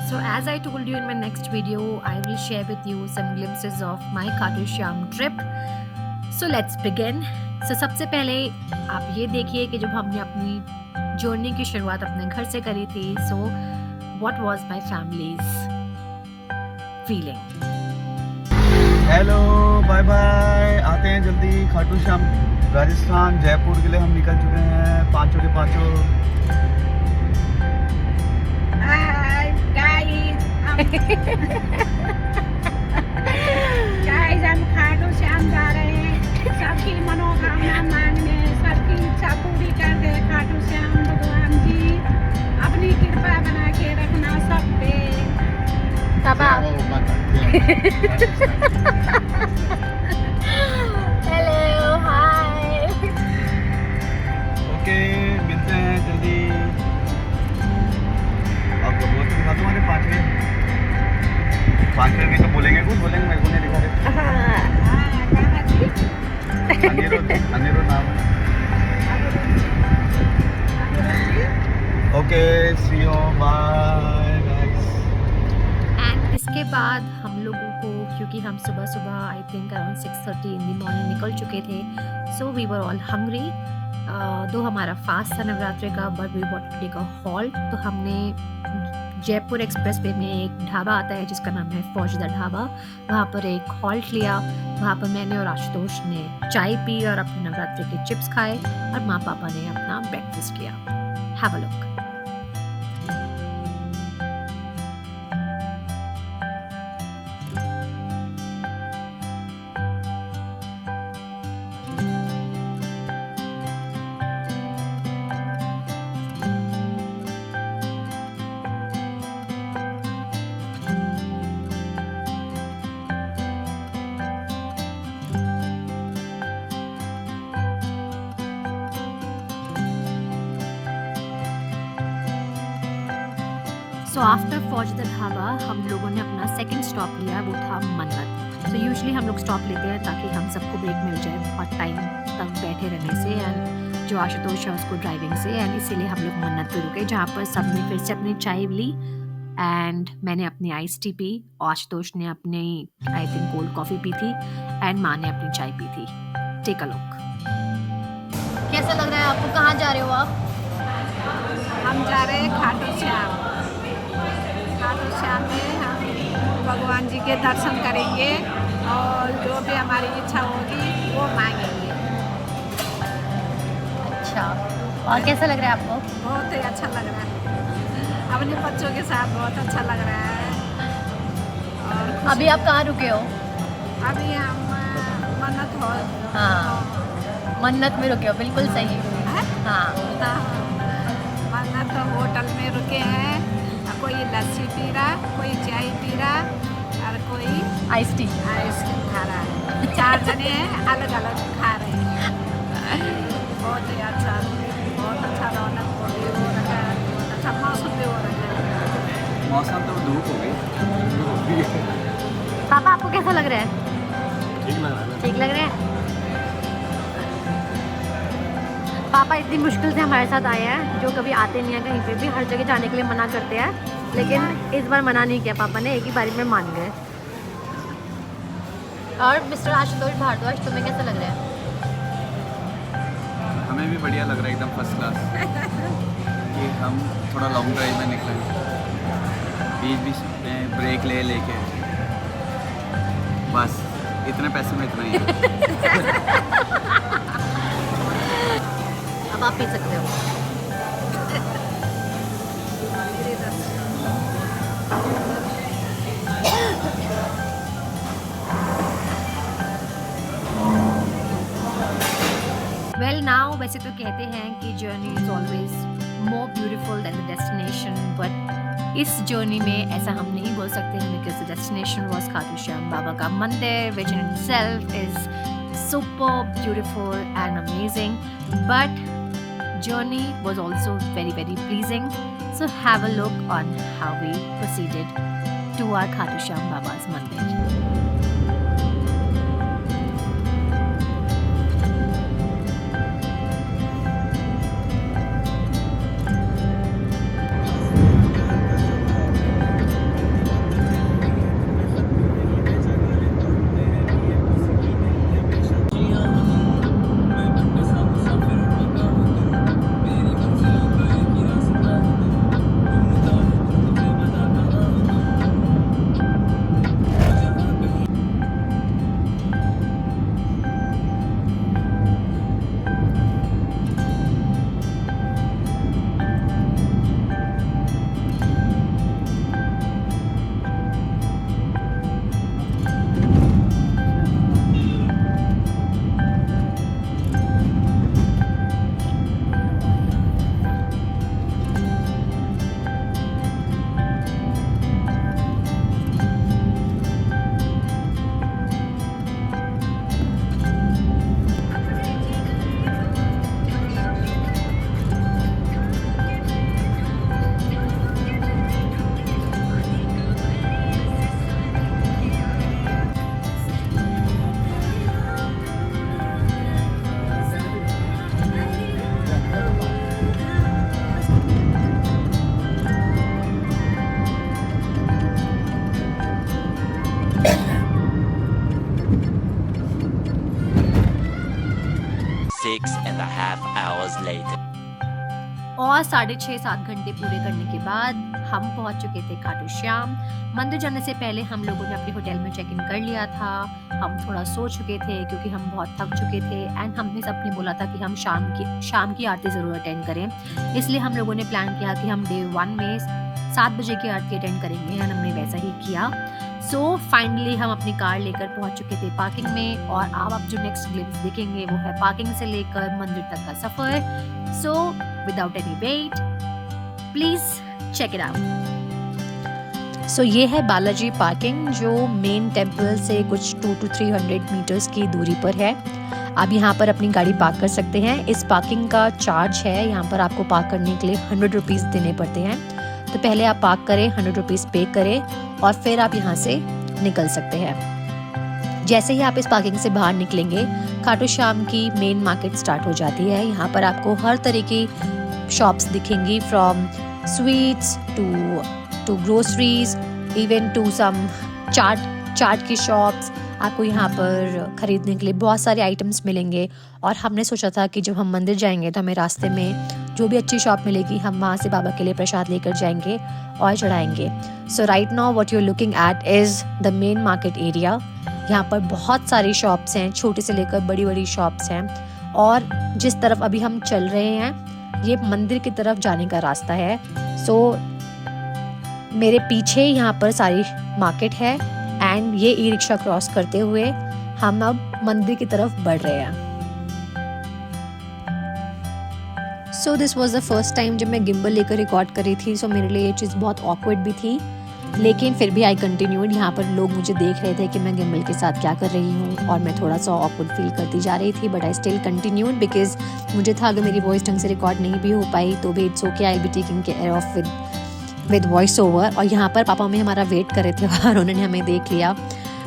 So as I told you in my next video, I will share with you some glimpses of my Khatu Shyam trip. So let's begin. So सबसे पहले आप ये देखिए कि जब हमने अपनी जर्नी की शुरुआत अपने घर से करी थी, so what was my family's feeling? Hello bye bye, आते हैं जल्दी खाटू श्याम राजस्थान जयपुर के लिए हम निकल चुके हैं पांचों के पांचों। हाय गाइस, हम खाटू श्याम जा रहे हैं। सबकी मनोकामना मांगने, सबकी इच्छा पूरी कर दे खाटू श्याम भगवान जी। अपनी कृपा बना के रखना सब पे। Hello, hi. ओके, मिलते हैं जल्दी। आपको बहुत दिखा दूँ हमारे पांचवे भी तो बोलेंगे, कुछ बोलेंगे, मेरे को नहीं दिखा रहे। अनिरुद्ध नाम है। Okay, see you, bye guys. And इसके बाद हम लोगों को, क्योंकि हम सुबह सुबह I think around 6:30 in the morning निकल चुके थे, so we were all hungry. Though हमारा फास्ट था नवरात्रि का, but we wanted to take a halt. तो हमने जयपुर एक्सप्रेस वे में एक ढाबा आता है जिसका नाम है फौजदा ढाबा, वहाँ पर एक हॉल्ट लिया। वहाँ पर मैंने और आशुतोष ने चाय पी और अपने नवरात्रि के चिप्स खाए, और माँ पापा ने अपना ब्रेकफास्ट किया। Have a look. So after Faujda Dhaba हम लोगों ने अपना सेकंड स्टॉप लिया, वो था मन्नत। सो यूजुअली हम लोग स्टॉप लेते हैं ताकि हम सबको ब्रेक मिल जाए बहुत टाइम तक बैठे रहने से, एंड जो आशुतोष है उसको ड्राइविंग से, एंड इसीलिए हम लोग मन्नत पे रुके, जहाँ पर सब ने फिर से अपनी चाय ली एंड मैंने अपनी आइस टी पी, आशुतोष ने अपनी आई थिंक कोल्ड कॉफ़ी पी थी, एंड माँ ने अपनी चाय पी थी। Take a look. कैसा लग रहा है आपको? कहाँ जा रहे हो आप? हम जा रहे हैं खाटू श्याम। खाटू श्याम में हम भगवान जी के दर्शन करेंगे और जो भी हमारी इच्छा होगी वो मांगेंगे। अच्छा, और कैसा लग रहा है आपको? बहुत ही अच्छा लग रहा है, अपने बच्चों के साथ बहुत अच्छा लग रहा है। और अभी आप कहाँ रुके हो? अभी हम मन्नत हॉल, हाँ, मन्नत में रुके हो, बिल्कुल सही। है? हाँ, मन्नत होटल में रुके हैं। कोई लस्सी पी रहा, कोई चाय पी रहा और कोई आइस टी। आइसक्रीम खा रहा है। 4 जने हैं, अलग अलग खा रहे हैं। बहुत ही अच्छा, बहुत अच्छा रौनक हो रहा है, बहुत अच्छा मौसम भी हो रहा है। मौसम तो धूप हो गई। पापा आपको कैसा लग रहा है? ठीक लग रहा है। ठीक लग रहा है? पापा इतनी मुश्किल से हमारे साथ आए हैं, जो कभी आते नहीं हैं कहीं पे भी, हर जगह जाने के लिए मना करते हैं, लेकिन इस बार मना नहीं किया पापा ने, एक ही बारी में मान गए। और मिस्टर आशुतोष भारद्वाज, तुम्हें कैसा लग रहा है? हमें भी बढ़िया लग रहा है, एकदम फर्स्ट क्लास। कि हम थोड़ा लॉन्ग ड्राइव में निकले, बीच बीच में ब्रेक लेके, बस इतने पैसे में इतना ही है। अब आप पी सकते हो। वेल नाउ, वैसे तो कहते हैं कि journey is always more beautiful than the destination, but इस जर्नी में ऐसा हम नहीं बोल सकते हैं, because the destination was Khatu Shyam Baba का मंदिर, which in itself is super beautiful and amazing, but journey was also very pleasing. So have a look on how we proceeded to our Khatu Shyam Baba's mandir. और 6.5-7 घंटे पूरे करने के बाद हम पहुंच चुके थे खाटू श्याम। मंदिर जाने से पहले हम लोगों ने अपने होटल में चेक इन कर लिया था। हम थोड़ा सो चुके थे क्योंकि हम बहुत थक चुके थे एंड हमने सबने बोला था कि हम शाम की आरती ज़रूर अटेंड करें। इसलिए हम लोगों ने प्लान किया कि हम डे 1 में 7 बजे की आरती अटेंड करेंगे एंड हमने वैसा ही किया। सो फाइनली हम अपनी कार लेकर पहुंच चुके थे पार्किंग में और आप जो नेक्स्ट ग्लिम्स देखेंगे वो है पार्किंग से लेकर मंदिर तक का सफर। So without any wait please check it out. So ये है बालाजी पार्किंग जो मेन टेम्पल से कुछ 200 to 300 मीटर्स की दूरी पर है। आप यहाँ पर अपनी गाड़ी पार्क कर सकते हैं। इस पार्किंग का चार्ज है, यहाँ पर आपको पार्क करने के लिए 100 रुपीज़ देने पड़ते हैं। तो पहले आप पार्क करें, 100 रुपीज़ पे करें और फिर आप यहाँ से निकल सकते हैं। जैसे ही आप इस पार्किंग से बाहर निकलेंगे खाटू श्याम की मेन मार्केट स्टार्ट हो जाती है। यहाँ पर आपको हर तरह की शॉप्स दिखेंगी, from sweets to groceries, even to some चाट की शॉप्स। आपको यहाँ पर खरीदने के लिए बहुत सारे आइटम्स मिलेंगे और हमने सोचा था कि जब हम मंदिर जाएंगे तो हमें रास्ते में जो भी अच्छी शॉप मिलेगी हम वहाँ से बाबा के लिए प्रसाद लेकर जाएंगे और चढ़ाएंगे। So right now what you are looking at is the main market area. यहाँ पर बहुत सारी शॉप्स हैं, छोटे से लेकर बड़ी बड़ी शॉप्स हैं और जिस तरफ अभी हम चल रहे हैं ये मंदिर की तरफ जाने का रास्ता है। सो मेरे पीछे यहाँ पर सारी मार्केट है एंड ये ई रिक्शा क्रॉस करते हुए हम अब मंदिर की तरफ बढ़ रहे हैं। So this was the first time जब मैं गिम्बल लेकर रिकॉर्ड कर रही थी। सो मेरे लिए ये चीज़ बहुत ऑकवर्ड भी थी, लेकिन फिर भी आई कंटिन्यूड। यहाँ पर लोग मुझे देख रहे थे कि मैं गिम्बल के साथ क्या कर रही हूँ और मैं थोड़ा सा ऑकवर्ड फील करती जा रही थी, but I still continued because मुझे था अगर मेरी वॉइस ढंग से रिकॉर्ड नहीं भी हो पाई तो भी it's okay, I be taking care of with voice over. और यहाँ पर पापा मम्मी हमारा वेट कर रहे थे और उन्होंने हमें देख लिया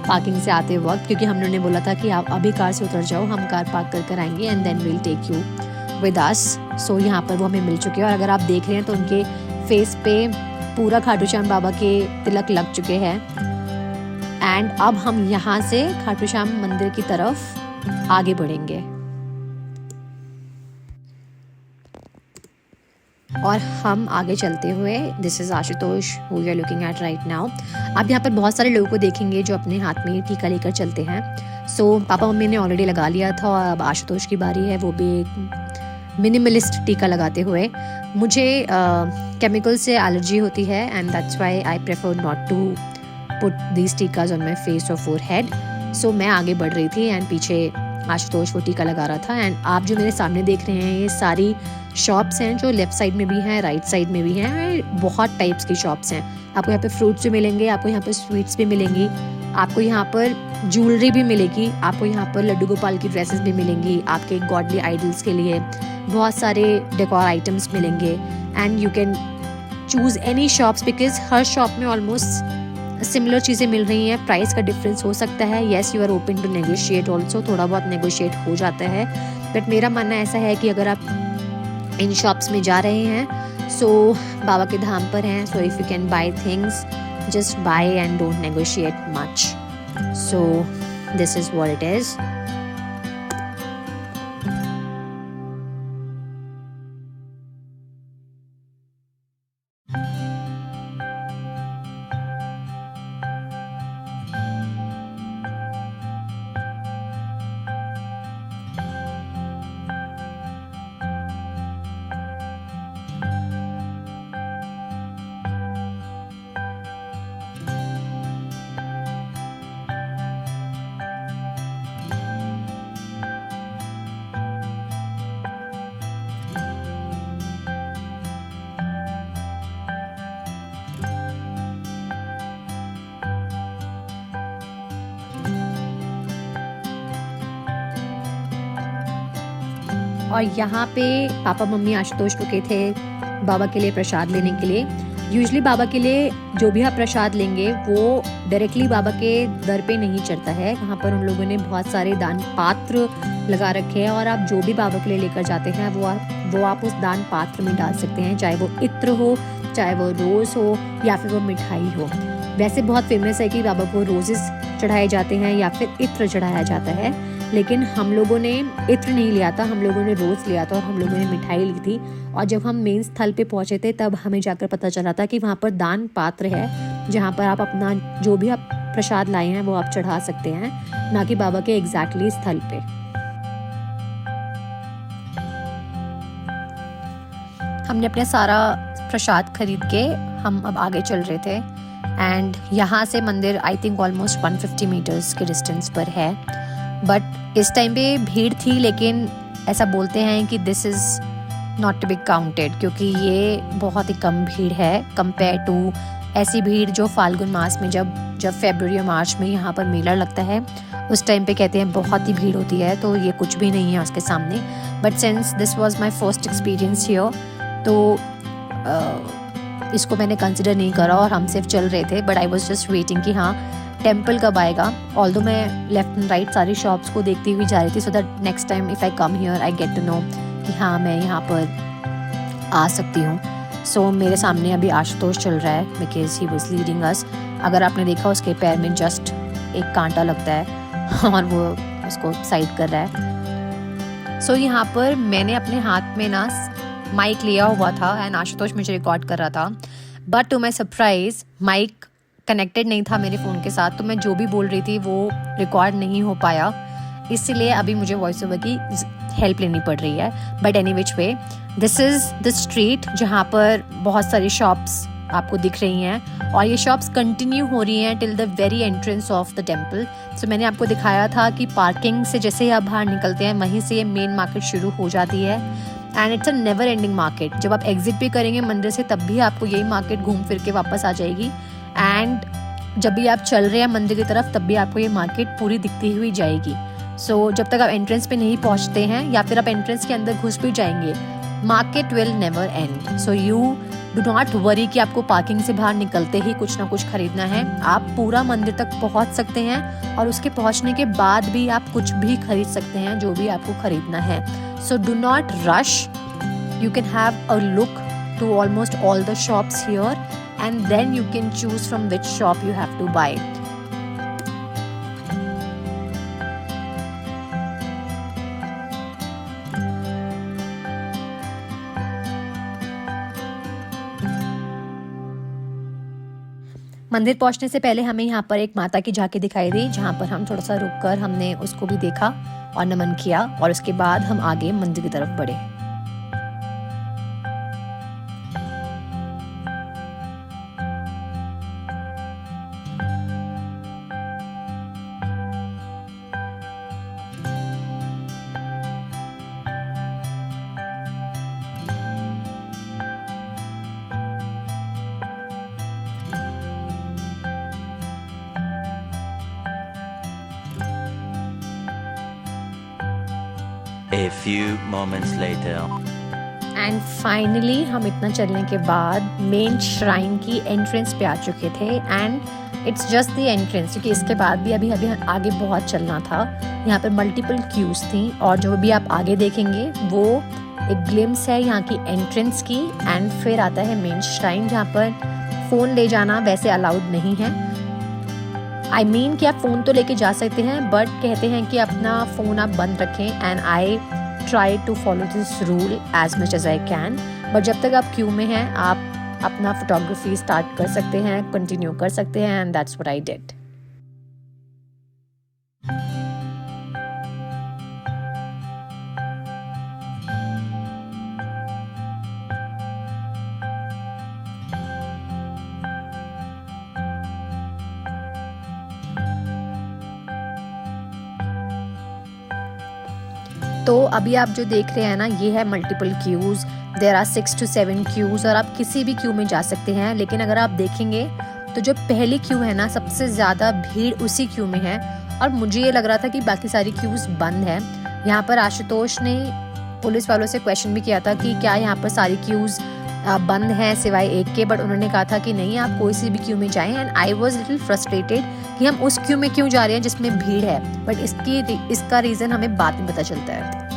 पार्किंग से आते वक्त, क्योंकि हम लोगों ने बोला था कि आप अभी कार से उतर जाओ, हम कार पार्क कर आएंगे and then will take you with us. So यहाँ पर वो हमें मिल चुके हैं और अगर आप देख रहे हैं तो उनके फेस पे पूरा खाटू श्याम बाबा के तिलक लग चुके हैं। एंड अब हम यहाँ से खाटू श्याम मंदिर की तरफ आगे बढ़ेंगे और हम आगे चलते हुए, this is Ashutosh who you are looking at right now. आप यहाँ पर बहुत सारे लोगों को देखेंगे जो अपने हाथ में टीका लेकर चलते हैं। सो पापा मम्मी ने ऑलरेडी लगा लिया था और अब आशुतोष की बारी है, वो भी एक मिनिमलिस्ट टीका लगाते हुए। मुझे केमिकल से एलर्जी होती है and that's why I prefer not to put these tikas on my face और फोरहेड। सो मैं आगे बढ़ रही थी एंड पीछे आशुतोष वो टीका लगा रहा था। एंड आप जो मेरे सामने देख रहे हैं ये सारी शॉप्स हैं जो लेफ्ट साइड में भी हैं, राइट साइड में भी हैं। बहुत टाइप्स की शॉप्स हैं। आपको यहाँ पे फ्रूट्स भी मिलेंगे, आपको यहाँ पे स्वीट्स भी मिलेंगी, आपको यहाँ पर ज्वेलरी भी मिलेगी, आपको यहाँ पर लड्डू गोपाल की ड्रेसेस भी मिलेंगी, आपके गॉडली आइडल्स के लिए बहुत सारे डेकोर आइटम्स मिलेंगे। And you can choose any shops because her shop में ऑलमोस्ट सिमिलर चीज़ें मिल रही हैं। प्राइस का डिफरेंस हो सकता है, yes you are open to negotiate also, थोड़ा बहुत नेगोशिएट हो जाता है, बट मेरा मानना ऐसा है कि अगर आप इन शॉप्स में जा रहे हैं सो बाबा के धाम पर हैं, so if you can buy things just by and don't negotiate much. So this is what it is. और यहाँ पे पापा मम्मी आशुतोष रुके थे बाबा के लिए प्रसाद लेने के लिए। यूजुअली बाबा के लिए जो भी आप प्रसाद लेंगे वो डायरेक्टली बाबा के दर पे नहीं चढ़ता है। वहाँ पर उन लोगों ने बहुत सारे दान पात्र लगा रखे हैं और आप जो भी बाबा के लिए लेकर जाते हैं वो आप उस दान पात्र में डाल सकते हैं, चाहे वो इत्र हो, चाहे वो रोज़ हो या फिर वो मिठाई हो। वैसे बहुत फेमस है कि बाबा को रोजेस चढ़ाए जाते हैं या फिर इत्र चढ़ाया जाता है, लेकिन हम लोगों ने इत्र नहीं लिया था, हम लोगों ने रोज़ लिया था और हम लोगों ने मिठाई ली थी। और जब हम मेन स्थल पे पहुँचे थे तब हमें जाकर पता चला था कि वहाँ पर दान पात्र है, जहाँ पर आप अपना जो भी आप प्रसाद लाए हैं वो आप चढ़ा सकते हैं, ना कि बाबा के एग्जैक्टली स्थल पे। हमने अपने सारा प्रसाद खरीद के हम अब आगे चल रहे थे एंड यहाँ से मंदिर आई थिंक ऑलमोस्ट 150 मीटर्स के डिस्टेंस पर है। बट इस टाइम पे भीड़ थी, लेकिन ऐसा बोलते हैं कि this is not to be counted, क्योंकि ये बहुत ही कम भीड़ है कंपेयर टू ऐसी भीड़ जो फाल्गुन मास में जब फरवरी और मार्च में यहाँ पर मेला लगता है, उस टाइम पे कहते हैं बहुत ही भीड़ होती है, तो ये कुछ भी नहीं है उसके सामने। But since this was my first experience here, तो इसको मैंने कंसिडर नहीं करा और हम सिर्फ चल रहे थे। But I was just waiting कि हाँ टेम्पल कब आएगा। ऑल्दो मैं लेफ्ट एंड राइट सारी शॉप्स को देखती हुई जा रही थी, so that next time if I come here I get to know कि हाँ मैं यहाँ पर आ सकती हूँ। सो मेरे सामने अभी आशुतोष चल रहा है because he was leading us. अगर आपने देखा उसके पैर में जस्ट एक कांटा लगता है और वो उसको साइड कर रहा है। सो यहाँ पर मैंने अपने हाथ में ना माइक लिया हुआ था एंड आशुतोष मुझे रिकॉर्ड कर रहा था, but to my surprise mic connected नहीं था मेरे फ़ोन के साथ, तो मैं जो भी बोल रही थी वो रिकॉर्ड नहीं हो पाया, इसलिए अभी मुझे वॉइस ओवर की हेल्प लेनी पड़ रही है। But any which way, this is the street जहाँ पर बहुत सारी शॉप्स आपको दिख रही हैं और ये शॉप्स कंटिन्यू हो रही हैं till the very entrance of the temple. So मैंने आपको दिखाया था कि पार्किंग से जैसे ही आप बाहर निकलते हैं वहीं से ये मेन मार्केट शुरू हो जाती है and it's a never ending market. जब आप एग्जिट भी करेंगे मंदिर से तब भी आपको यही मार्केट घूम फिर के वापस आ जाएगी एंड जब भी आप चल रहे हैं मंदिर की तरफ तब भी आपको ये मार्केट पूरी दिखती हुई जाएगी। सो जब तक आप एंट्रेंस पे नहीं पहुंचते हैं या फिर आप एंट्रेंस के अंदर घुस भी जाएंगे, market will never and. So you do not worry कि आपको पार्किंग से बाहर निकलते ही कुछ ना कुछ खरीदना है। आप पूरा मंदिर तक पहुंच सकते हैं और उसके पहुंचने के बाद भी आप कुछ भी खरीद सकते हैं जो भी आपको खरीदना है। So do not rush, you can have a look to almost all the shops here and then you can choose from which shop you have to buy. मंदिर पहुंचने से पहले हमें यहाँ पर एक माता की झांकी दिखाई दी, जहाँ पर हम थोड़ा सा रुककर हमने उसको भी देखा और नमन किया और उसके बाद हम आगे मंदिर की तरफ बढ़े। A few moments later. And finally हम इतना चलने के बाद मेन श्राइन की एंट्रेंस पे आ चुके थे and it's just the entrance, क्योंकि इसके बाद भी अभी आगे बहुत चलना था। यहाँ पर मल्टीपल क्यूज थी और जो भी आप आगे देखेंगे वो एक ग्लिम्स है यहाँ की एंट्रेंस की एंड फिर आता है मेन श्राइन, जहाँ पर फ़ोन ले जाना वैसे अलाउड नहीं है। आई मीन कि आप फ़ोन तो लेके जा सकते हैं बट कहते हैं कि अपना फ़ोन आप बंद रखें and I try to follow this rule as much as I can. But जब तक आप क्यू में हैं आप अपना फोटोग्राफी स्टार्ट कर सकते हैं, कंटिन्यू कर सकते हैं and that's what I did. तो अभी आप जो देख रहे हैं ना, ये है multiple cues. There are 6 to 7 cues और आप किसी भी क्यू में जा सकते हैं। लेकिन अगर आप देखेंगे तो जो पहली क्यू है ना, सबसे ज़्यादा भीड़ उसी क्यू में है और मुझे ये लग रहा था कि बाकी सारी क्यूज़ बंद है। यहाँ पर आशुतोष ने पुलिस वालों से क्वेश्चन भी किया था कि क्या यहाँ पर सारी क्यूज़ बंद हैं सिवाय एक के, बट उन्होंने कहा था कि नहीं, आप कोई सी भी क्यू में जाएं। And I was little frustrated कि हम उस क्यू में क्यों जा रहे हैं जिसमें भीड़ है, बट इसका रीज़न हमें बाद में पता चलता है।